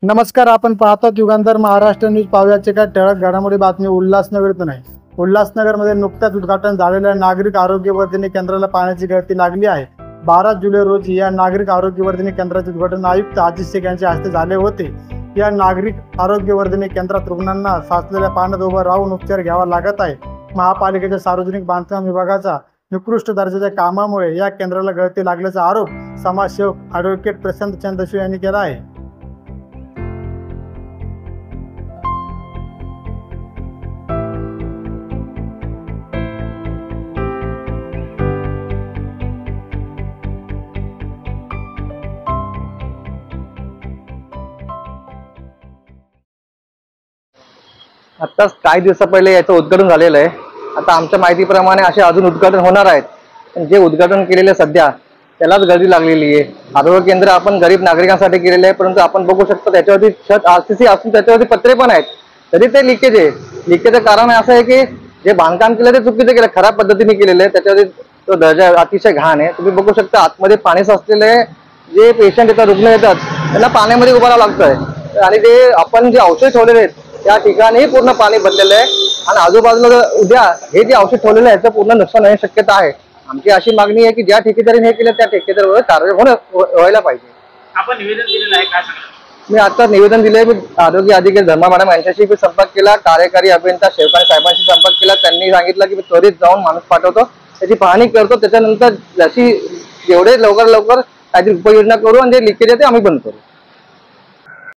नमस्कार, आपण पाहतात युगांतर महाराष्ट्र न्यूज. पाहुयाचे काय ठळक घडामोडी बातमी उल्हासनगरतून आहे. उल्हासनगरमध्ये नुकत्याच उद्घाटन झालेल्या नागरिक आरोग्यवर्धिनी केंद्राला पाण्याची गळती लागली आहे. 12 जुलै रोजी या नागरिक आरोग्यवर्धिनी केंद्राचे उद्घाटन आयुक्त आजिज शेख यांच्या हस्ते झाले होते. या नागरिक आरोग्यवर्धिनी केंद्रात रुग्णांना साचलेल्या पाण्यात उभं राहून उपचार घ्यावा लागत आहे. महापालिकेच्या सार्वजनिक बांधकाम विभागाचा निकृष्ट दर्जाच्या कामामुळे या केंद्राला गळती लागल्याचा आरोप समाजसेवक ॲडव्होकेट प्रशांत चंद्रशेखर यांनी केला आहे. आत्ताच काही दिवसा पहिले याचं उद्घाटन झालेलं आहे. आता आमच्या माहितीप्रमाणे असे अजून उद्घाटन होणार आहेत. पण जे उद्घाटन केलेले सध्या त्यालाच गर्दी लागलेली आहे. आरोग्य केंद्र आपण गरीब नागरिकांसाठी केलेले आहे, परंतु आपण बघू शकतो त्याच्यावरती छत RCC असून त्याच्यावरती पत्रे पण आहेत, तरी ते लिकेज आहे. लिकेजचं कारण असं आहे की जे बांधकाम केलं ते चुकीचं केलं, खराब पद्धतीने केलेलं आहे. त्याच्यावरती तो दर्जा अतिशय घाण आहे. तुम्ही बघू शकता आतमध्ये पाणी साचलेलं आहे. जे पेशंट येतात, रुग्ण येतात, त्यांना पाण्यामध्ये उभा राहावं लागतंय. आणि ते आपण जे औषध ठेवलेले आहेत त्या ठिकाणी पूर्ण पाणी भरलेलं आहे. आणि आजूबाजूला उद्या हे जे औषध ठेवलेलं आहे याचं पूर्ण नुकसान होण्याची शक्यता आहे. आमची अशी मागणी आहे की ज्या ठेकेदारीने हे केलं त्या ठेकेदारावर कारवाई व्हायला पाहिजे. आपण निवेदन दिलेलं आहे, काय सांगणार? मी आता निवेदन दिले. मी आरोग्य अधिकारी धर्मा मॅडम यांच्याशी संपर्क केला, कार्यकारी अभियंता शेवकाणी साहेबांशी संपर्क केला. त्यांनी सांगितलं की मी त्वरित जाऊन माणूस पाठवतो, त्याची पाहणी करतो, त्याच्यानंतर जशी जेवढे लवकर काहीतरी उपाययोजना करू आणि जे लिकेज आहे ते आम्ही बंद करू.